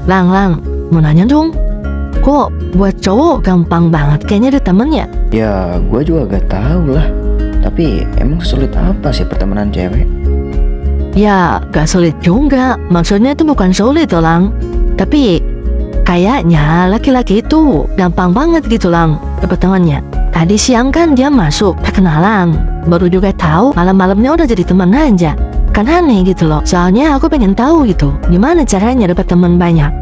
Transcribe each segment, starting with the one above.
Lang, mau nanya dong. Kok buat cowok gampang banget kayaknya ada temennya? Ya gue juga gak tahu lah. Tapi emang sulit apa sih pertemanan cewek? Ya gak sulit juga. Maksudnya itu bukan sulit loh Lang. Tapi kayaknya laki-laki itu gampang banget gitu Lang dapet temannya. Tadi siang kan dia masuk perkenalan, baru juga tahu malam-malamnya udah jadi teman aja. Kan aneh gitu loh. Soalnya aku pengen tahu gitu gimana caranya dapat teman banyak.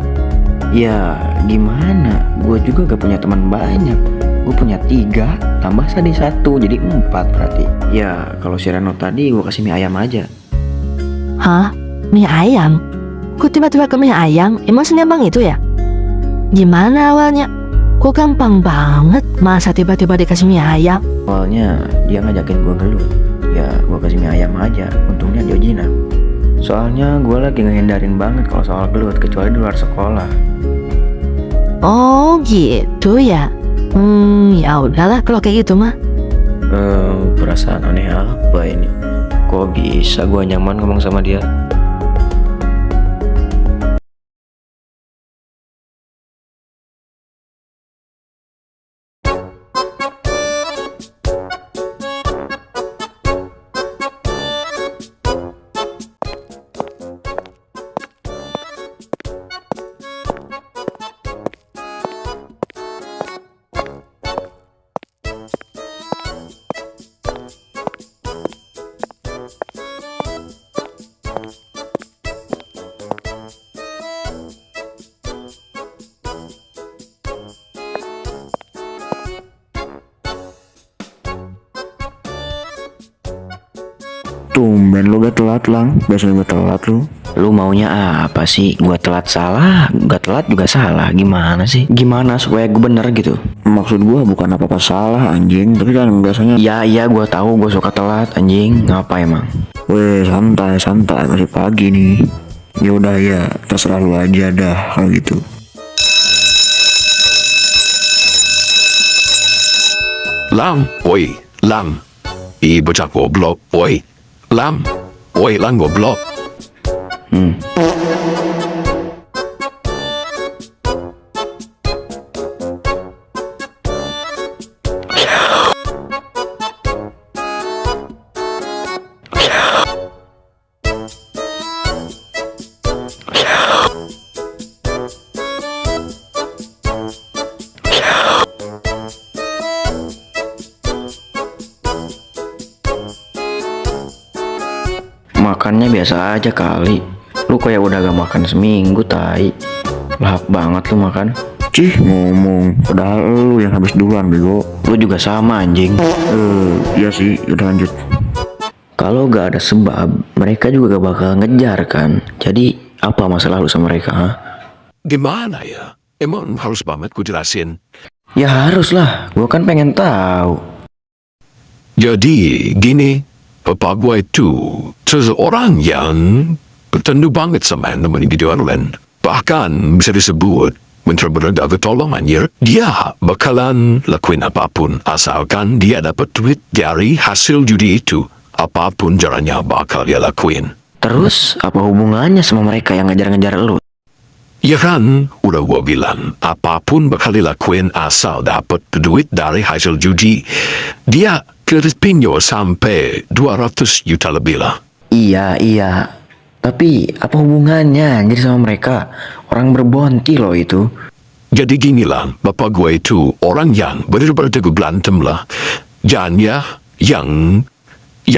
Ya gimana, gue juga gak punya teman banyak. Gue punya 3, tambah Sadi 1, jadi 4 berarti. Ya kalau si Reno tadi gue kasih mie ayam aja. Hah? Mie ayam? Kok tiba-tiba ke mie ayam? Emang senyampang itu ya? Gimana awalnya? Kok gampang banget masa tiba-tiba dikasih mie ayam? Awalnya dia ngajakin gue gelut. Ya gue kasih mie ayam aja, untungnya Georgina. Soalnya gue lagi ngehindarin banget kalau soal gelut, kecuali di luar sekolah. Oh gitu ya. Ya udahlah kalau kayak gitu mah. Perasaan aneh apa ini? Kok bisa gue nyaman ngomong sama dia? Tumben lu gak telat Lang, biasanya gue telat lu. Lu maunya apa sih? Gua telat salah, gak telat juga salah. Gimana sih? Gimana supaya gue bener gitu? Maksud gue bukan apa-apa salah anjing, tapi kan biasanya. Iya gua tahu gue suka telat anjing. Ngapa emang? Weh santai, masih pagi nih. Yaudah ya, terserah lu aja dah kalau gitu. Lang, oi, Lang. Bocah goblok, oi. Lang, oi, Lang goblok. Makannya biasa aja kali. Lu kayak udah gak makan seminggu, tai. Lahap banget lu makan. Cih ngomong, padahal lu yang habis duluan bego. Lu juga sama anjing. Iya sih, udah lanjut. Kalau gak ada sebab, mereka juga gak bakal ngejar kan. Jadi apa masalah lu sama mereka, ha? Gimana ya? Emang harus banget ku jelasin? Ya harus lah, gua kan pengen tahu. Jadi, gini, papa gue itu seseorang yang bertendu banget sama teman individualan. Bahkan bisa disebut bener-bener gak ketolongan ya. Dia bakalan lakuin apapun asalkan dia dapat duit dari hasil judi itu. Apapun caranya bakal dia lakuin. Terus apa hubungannya sama mereka yang ngejar-ngejar lu? Ya kan, udah gua bilang, apapun bakal dilakuin asal dapat duit dari hasil judi. Dia kredit pinjol sampai 200 juta lebih lah. Iya. Tapi apa hubungannya jadi sama mereka? Orang berbonti loh itu. Jadi gini lah, bapak gue itu orang yang benar-benar teguh berantem lah. Dan ya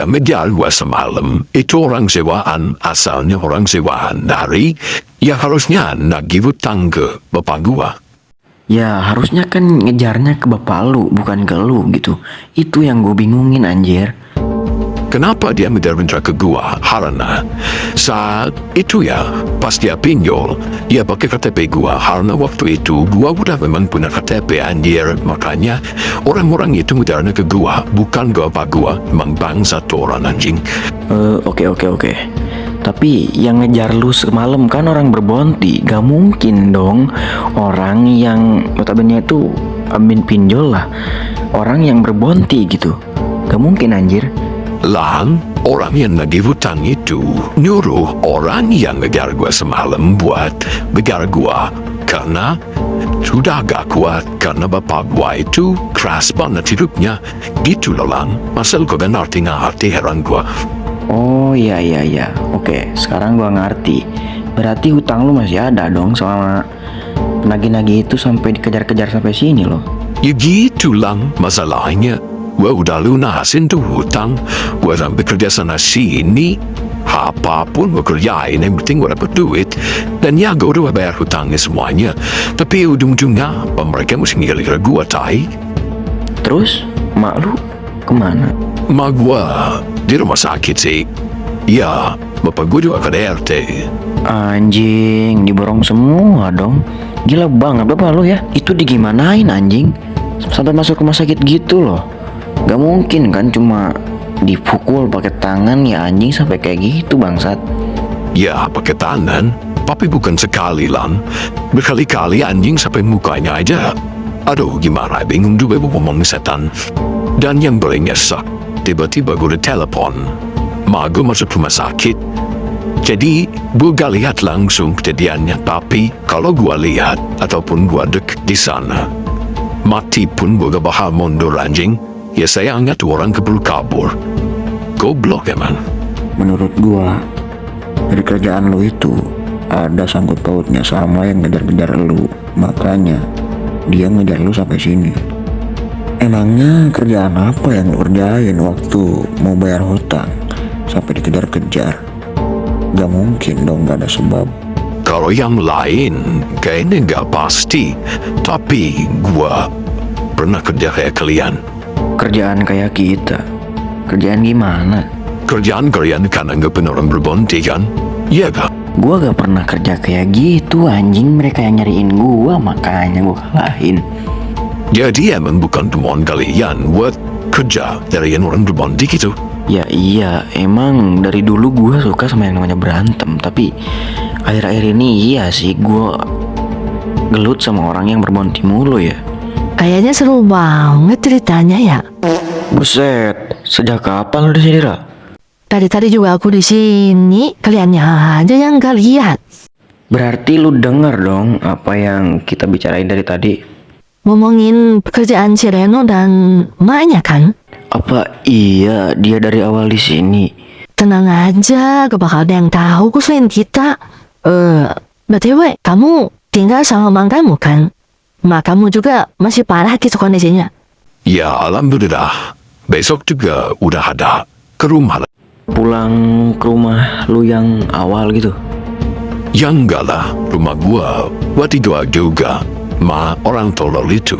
media gua semalam itu orang sewaan, asalnya orang sewaan dari ya harusnya nagih utang ke bapak gua. Ya harusnya kan ngejarnya ke bapak lu, bukan ke lu gitu. Itu yang gue bingungin anjir. Kenapa dia minta ke gua? Karena saat itu ya, pas dia pinjol, dia pakai KTP gua. Karena waktu itu gua udah memang punya KTP anjir. Makanya orang-orang itu minta ke gua, bukan ke bapak gua. Memang bangsa tuh orang anjing. Oke. Tapi yang ngejar lu semalam kan orang berbonti. Gak mungkin dong orang yang notabene itu amin pinjol lah, orang yang berbonti gitu. Gak mungkin anjir. Lang, orang yang lagi hutang itu nyuruh orang yang ngejar gua semalam buat begar gua karena sudah agak kuat karena bapak gua itu keras banget hidupnya. Gitu loh Lang, masal kau gak ngerti heran gua. Oh iya. Oke, sekarang gua ngerti. Berarti hutang lu masih ada dong sama penagih-nagih itu sampai dikejar-kejar sampai sini loh. Ya gitu Lang, masalahnya gua udah lunasin tuh hutang. Gua sampai kerja sana sini, apapun gua kerjain yang penting gua dapet duit. Dan ya gua udah bayar hutangnya semuanya. Tapi ujung-ujungnya apa mereka mesti ngira gua tai. Terus mak lu kemana? Mak gua di rumah sakit sih. Ya, bapak gua juga ke DRT. Anjing, diborong semua dong. Gila banget bapak lu ya. Itu digimanain anjing? Sampai masuk rumah sakit gitu loh. Gak mungkin kan cuma dipukul pakai tangan ya anjing sampai kayak gitu bangsat. Ya, pakai tangan. Tapi bukan sekali Lang. Berkali-kali anjing sampai mukanya aja. Aduh, gimana? Bingung juga mau ngomong setan. Dan yang paling nyesek, tiba-tiba gue ditelepon. Mak gue masuk rumah sakit. Jadi, gue gak lihat langsung kejadiannya. Tapi, kalau gue lihat, ataupun gue dek di sana, mati pun gue gak bakal mundur anjing. Ya sayangnya tuh orang keburu kabur. Goblok emang. Menurut gua, dari kerjaan lu itu ada sangkut pautnya sama yang ngejar-ngejar lu. Makanya dia ngejar lu sampai sini. Emangnya kerjaan apa yang lu kerjain waktu mau bayar hutang sampai dikejar-kejar? Gak mungkin dong gak ada sebab. Kalau yang lain, kayaknya gak pasti. Tapi gua pernah kerja kayak kalian. Kerjaan kayak kita. Kerjaan gimana? Kerjaan kalian karena gak pernah orang berbonti kan? Iya gak? Gua gak pernah kerja kayak gitu anjing. Mereka yang nyariin gua, makanya gua kalahin. Jadi emang bukan temuan kalian buat kerja dari orang berbonti gitu. Ya iya, emang dari dulu gua suka sama yang namanya berantem. Tapi akhir-akhir ini iya sih gua gelut sama orang yang berbonti mulu ya. Kayaknya seru banget ceritanya ya. Buset, sejak kapan lu di sini, Ra? Tadi juga aku di sini, kaliannya aja yang gak lihat. Berarti lu denger dong apa yang kita bicarain dari tadi. Ngomongin pekerjaan si Reno dan maknya kan? Apa iya dia dari awal di sini? Tenang aja, gak bakal ada yang tahu kok selain kita. BTW, kamu tinggal sama mak kamu kan? Mak kamu juga masih parah gitu kondisinya. Ya alhamdulillah. Besok juga udah ada ke rumah. Pulang ke rumah lu yang awal gitu? Ya enggak lah, rumah gua buat dijual juga. Ma orang tolol itu.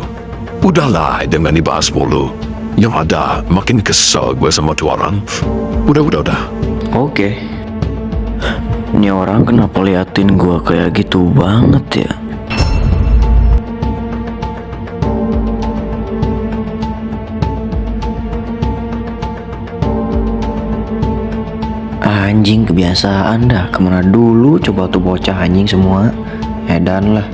Udahlah dengan dibahas mulu. Yang ada makin kesel gue sama tuh orang. Udah. Oke. Ini orang kenapa liatin gua kayak gitu banget ya? Anjing kebiasaan dah. Kemana dulu coba tuh bocah anjing semua. Edan lah.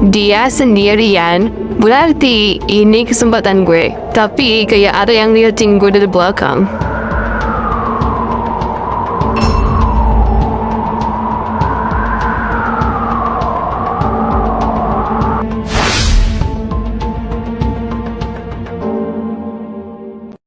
Dia sendirian, berarti ini kesempatan gue. Tapi kayak ada yang liatin gue dari belakang.